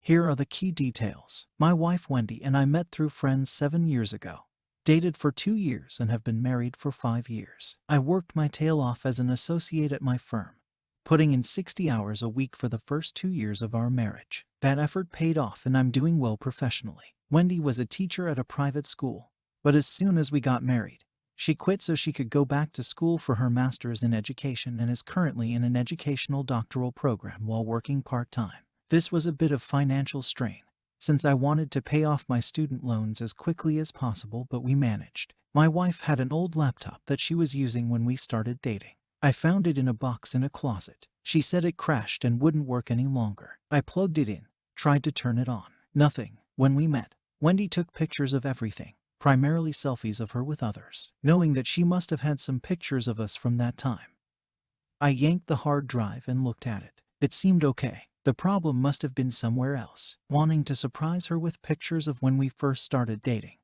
Here are the key details. My wife Wendy and I met through friends 7 years ago. Dated for 2 years and have been married for 5 years. I worked my tail off as an associate at my firm, putting in 60 hours a week for the first 2 years of our marriage. That effort paid off and I'm doing well professionally. Wendy was a teacher at a private school, but as soon as we got married, she quit so she could go back to school for her master's in education and is currently in an educational doctoral program while working part-time. This was a bit of financial strain, since I wanted to pay off my student loans as quickly as possible, but we managed. My wife had an old laptop that she was using when we started dating. I found it in a box in a closet. She said it crashed and wouldn't work any longer. I plugged it in, tried to turn it on. Nothing. When we met, Wendy took pictures of everything, primarily selfies of her with others. Knowing that she must have had some pictures of us from that time, I yanked the hard drive and looked at it. It seemed okay. The problem must have been somewhere else. Wanting to surprise her with pictures of when we first started dating,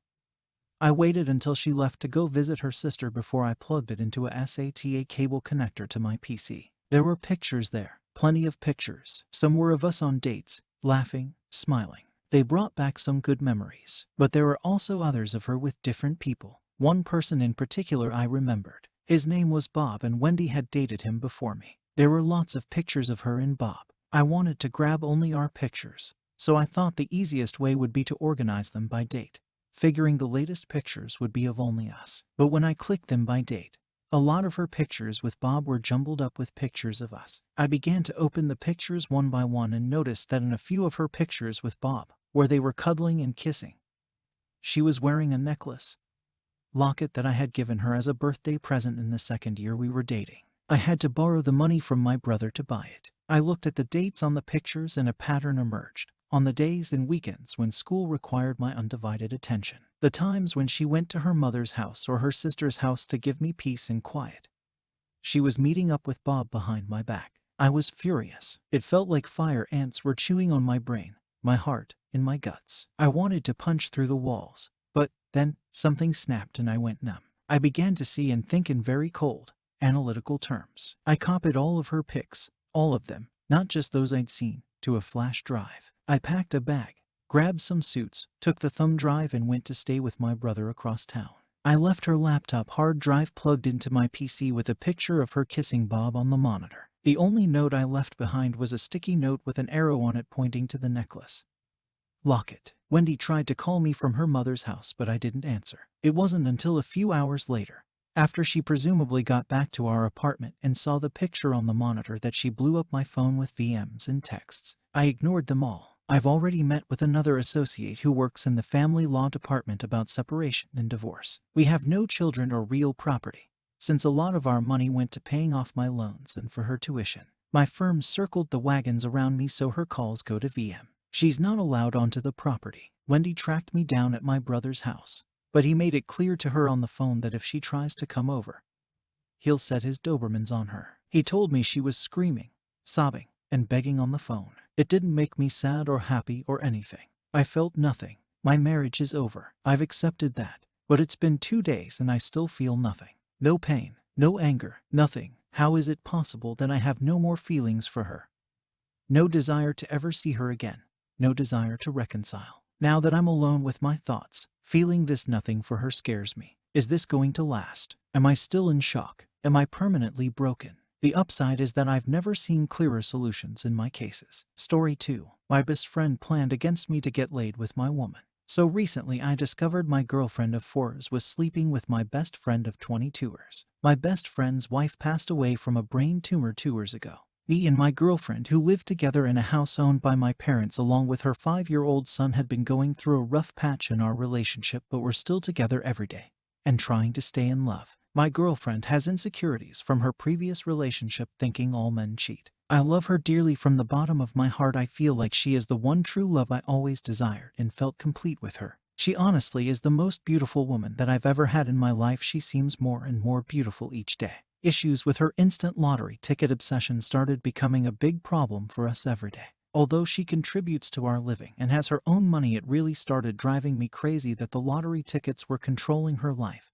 I waited until she left to go visit her sister before I plugged it into a SATA cable connector to my PC. There were pictures there, plenty of pictures. Some were of us on dates, laughing, smiling. They brought back some good memories. But there were also others of her with different people. One person in particular I remembered. His name was Bob and Wendy had dated him before me. There were lots of pictures of her and Bob. I wanted to grab only our pictures, so I thought the easiest way would be to organize them by date, figuring the latest pictures would be of only us. But when I clicked them by date, a lot of her pictures with Bob were jumbled up with pictures of us. I began to open the pictures one by one and noticed that in a few of her pictures with Bob, where they were cuddling and kissing, she was wearing a necklace locket that I had given her as a birthday present in the second year we were dating. I had to borrow the money from my brother to buy it. I looked at the dates on the pictures and a pattern emerged. On the days and weekends when school required my undivided attention, the times when she went to her mother's house or her sister's house to give me peace and quiet, she was meeting up with Bob behind my back. I was furious. It felt like fire ants were chewing on my brain, my heart, and my guts. I wanted to punch through the walls, but then something snapped and I went numb. I began to see and think in very cold, analytical terms. I copied all of her pics, all of them, not just those I'd seen, to a flash drive. I packed a bag, grabbed some suits, took the thumb drive and went to stay with my brother across town. I left her laptop hard drive plugged into my PC with a picture of her kissing Bob on the monitor. The only note I left behind was a sticky note with an arrow on it pointing to the necklace locket. Wendy tried to call me from her mother's house, but I didn't answer. It wasn't until a few hours later, after she presumably got back to our apartment and saw the picture on the monitor, that she blew up my phone with VMs and texts. I ignored them all. I've already met with another associate who works in the family law department about separation and divorce. We have no children or real property, since a lot of our money went to paying off my loans and for her tuition. My firm circled the wagons around me so her calls go to VM. She's not allowed onto the property. Wendy tracked me down at my brother's house, but he made it clear to her on the phone that if she tries to come over, he'll set his Dobermans on her. He told me she was screaming, sobbing, and begging on the phone. It didn't make me sad or happy or anything. I felt nothing. My marriage is over. I've accepted that. But it's been 2 days and I still feel nothing. No pain, no anger, nothing. How is it possible that I have no more feelings for her? No desire to ever see her again. No desire to reconcile. Now that I'm alone with my thoughts, feeling this nothing for her scares me. Is this going to last? Am I still in shock? Am I permanently broken? The upside is that I've never seen clearer solutions in my cases. Story 2. My best friend planned against me to get laid with my woman. So recently I discovered my girlfriend of 4s was sleeping with my best friend of 22ers. My best friend's wife passed away from a brain tumor 2 years ago. Me and my girlfriend, who lived together in a house owned by my parents along with her 5-year-old son, had been going through a rough patch in our relationship, but we're still together every day and trying to stay in love. My girlfriend has insecurities from her previous relationship, thinking all men cheat. I love her dearly from the bottom of my heart. I feel like she is the one true love I always desired and felt complete with her. She honestly is the most beautiful woman that I've ever had in my life. She seems more and more beautiful each day. Issues with her instant lottery ticket obsession started becoming a big problem for us every day. Although she contributes to our living and has her own money, it really started driving me crazy that the lottery tickets were controlling her life.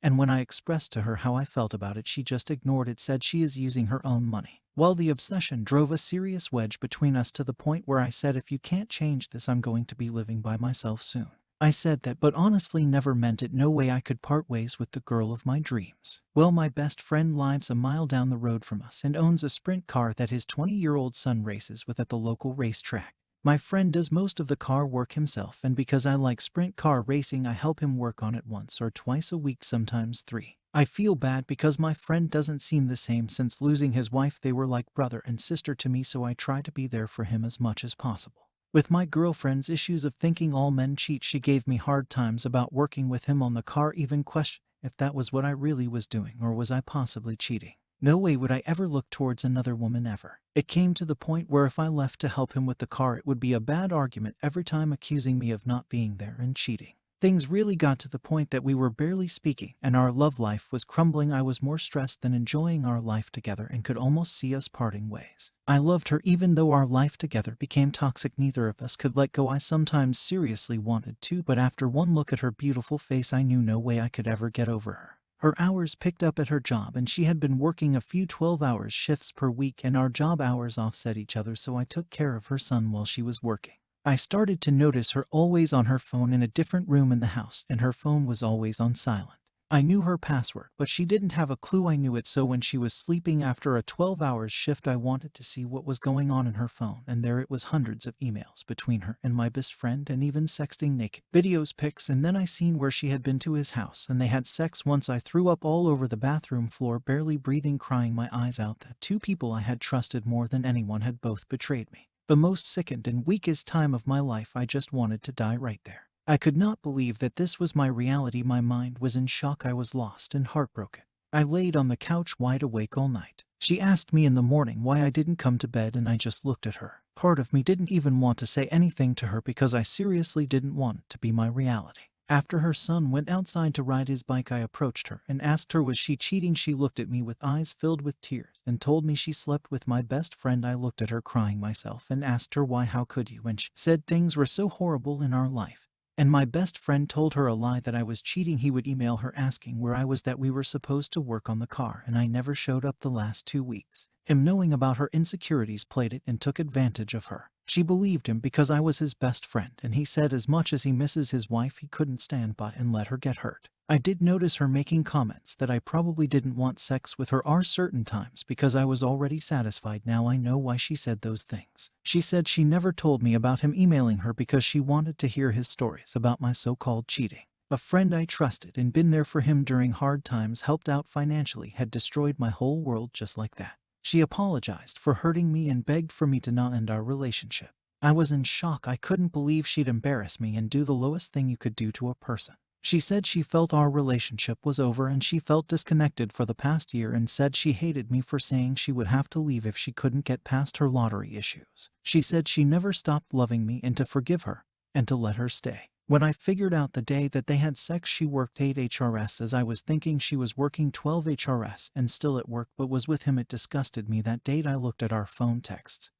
And when I expressed to her how I felt about it, she just ignored it, said she is using her own money. While the obsession drove a serious wedge between us to the point where I said, if you can't change this, I'm going to be living by myself soon. I said that, but honestly never meant it. No way I could part ways with the girl of my dreams. Well, my best friend lives a mile down the road from us and owns a sprint car that his 20-year-old son races with at the local racetrack. My friend does most of the car work himself, and because I like sprint car racing, I help him work on it once or twice a week, sometimes 3. I feel bad because my friend doesn't seem the same since losing his wife. They were like brother and sister to me, so I try to be there for him as much as possible. With my girlfriend's issues of thinking all men cheat, she gave me hard times about working with him on the car, even questioned if that was what I really was doing or was I possibly cheating. No way would I ever look towards another woman ever. It came to the point where if I left to help him with the car, it would be a bad argument every time, accusing me of not being there and cheating. Things really got to the point that we were barely speaking and our love life was crumbling. I was more stressed than enjoying our life together and could almost see us parting ways. I loved her even though our life together became toxic. Neither of us could let go. I sometimes seriously wanted to, but after one look at her beautiful face, I knew no way I could ever get over her. Her hours picked up at her job, and she had been working a few 12-hour shifts per week, and our job hours offset each other, so I took care of her son while she was working. I started to notice her always on her phone in a different room in the house, and her phone was always on silent. I knew her password, but she didn't have a clue I knew it, so when she was sleeping after a 12-hour shift, I wanted to see what was going on in her phone, and there it was, hundreds of emails between her and my best friend, and even sexting, naked videos, pics, and then I seen where she had been to his house and they had sex. Once I threw up all over the bathroom floor, barely breathing, crying my eyes out that 2 people I had trusted more than anyone had both betrayed me. The most sickened and weakest time of my life. I just wanted to die right there. I could not believe that this was my reality. My mind was in shock. I was lost and heartbroken. I laid on the couch wide awake all night. She asked me in the morning why I didn't come to bed, and I just looked at her. Part of me didn't even want to say anything to her because I seriously didn't want it to be my reality. After her son went outside to ride his bike, I approached her and asked her was she cheating. She looked at me with eyes filled with tears and told me she slept with my best friend. I looked at her crying myself and asked her why, how could you, and she said things were so horrible in our life. And my best friend told her a lie, that I was cheating. He would email her asking where I was, that we were supposed to work on the car and I never showed up the last 2 weeks. Him, knowing about her insecurities, played it and took advantage of her. She believed him because I was his best friend, and he said as much as he misses his wife, he couldn't stand by and let her get hurt. I did notice her making comments that I probably didn't want sex with her are certain times because I was already satisfied. Now I know why she said those things. She said she never told me about him emailing her because she wanted to hear his stories about my so-called cheating. A friend I trusted and been there for him during hard times, helped out financially, had destroyed my whole world just like that. She apologized for hurting me and begged for me to not end our relationship. I was in shock. I couldn't believe she'd embarrass me and do the lowest thing you could do to a person. She said she felt our relationship was over and she felt disconnected for the past year, and said she hated me for saying she would have to leave if she couldn't get past her lottery issues. She said she never stopped loving me and to forgive her and to let her stay. When I figured out the day that they had sex, she worked 8 HRS as I was thinking she was working 12 HRS and still at work but was with him. It disgusted me. That date I looked at our phone texts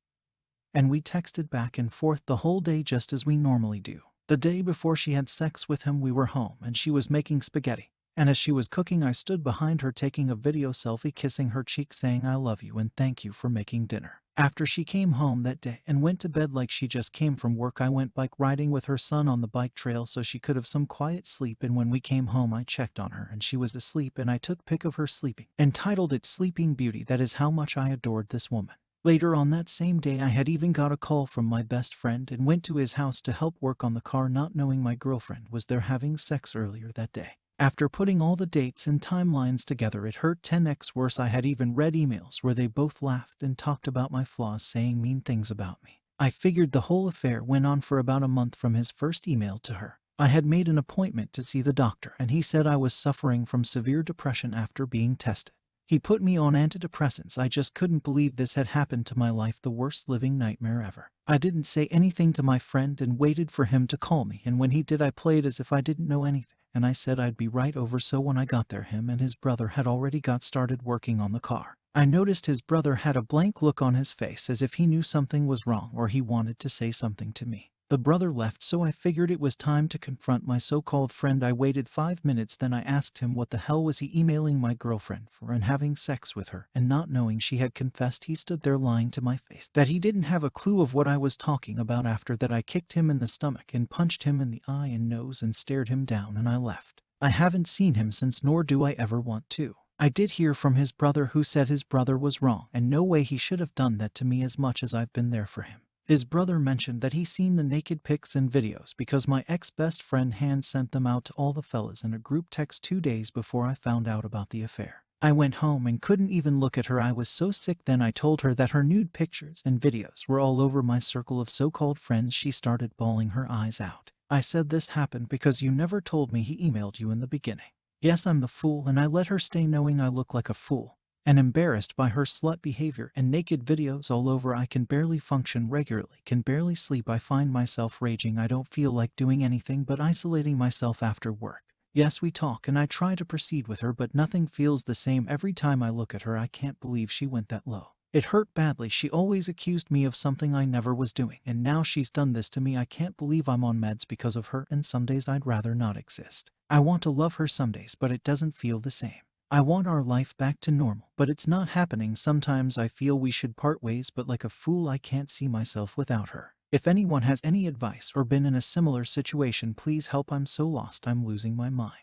and we texted back and forth the whole day just as we normally do. The day before she had sex with him, we were home and she was making spaghetti. And as she was cooking, I stood behind her taking a video selfie, kissing her cheek, saying I love you and thank you for making dinner. After she came home that day and went to bed like she just came from work, I went bike riding with her son on the bike trail so she could have some quiet sleep, and when we came home I checked on her and she was asleep, and I took pic of her sleeping and titled it Sleeping Beauty. That is how much I adored this woman. Later on that same day, I had even got a call from my best friend and went to his house to help work on the car, not knowing my girlfriend was there having sex earlier that day. After putting all the dates and timelines together, it hurt 10x worse. I had even read emails where they both laughed and talked about my flaws, saying mean things about me. I figured the whole affair went on for about a month from his first email to her. I had made an appointment to see the doctor and he said I was suffering from severe depression after being tested. He put me on antidepressants. I just couldn't believe this had happened to my life, the worst living nightmare ever. I didn't say anything to my friend and waited for him to call me, and when he did I played as if I didn't know anything, and I said I'd be right over. So when I got there, him and his brother had already got started working on the car. I noticed his brother had a blank look on his face as if he knew something was wrong or he wanted to say something to me. The brother left, so I figured it was time to confront my so-called friend. I waited 5 minutes, then I asked him what the hell was he emailing my girlfriend for and having sex with her, and not knowing she had confessed. He stood there lying to my face that he didn't have a clue of what I was talking about. After that, I kicked him in the stomach and punched him in the eye and nose and stared him down, and I left. I haven't seen him since, nor do I ever want to. I did hear from his brother, who said his brother was wrong and no way he should have done that to me, as much as I've been there for him. His brother mentioned that he seen the naked pics and videos because my ex-best friend hand sent them out to all the fellas in a group text 2 days before I found out about the affair. I went home and couldn't even look at her. I was so sick. Then I told her that her nude pictures and videos were all over my circle of so-called friends. She started bawling her eyes out. I said, this happened because you never told me he emailed you in the beginning. Yes, I'm the fool, and I let her stay knowing I look like a fool. And embarrassed by her slut behavior and naked videos all over, I can barely function regularly, can barely sleep. I find myself raging. I don't feel like doing anything but isolating myself after work. Yes, we talk and I try to proceed with her, but nothing feels the same every time I look at her. I can't believe she went that low. It hurt badly. She always accused me of something I never was doing, and now she's done this to me. I can't believe I'm on meds because of her, and some days I'd rather not exist. I want to love her some days, but it doesn't feel the same. I want our life back to normal, but it's not happening. Sometimes I feel we should part ways, but like a fool, I can't see myself without her. If anyone has any advice or been in a similar situation, please help. I'm so lost, I'm losing my mind.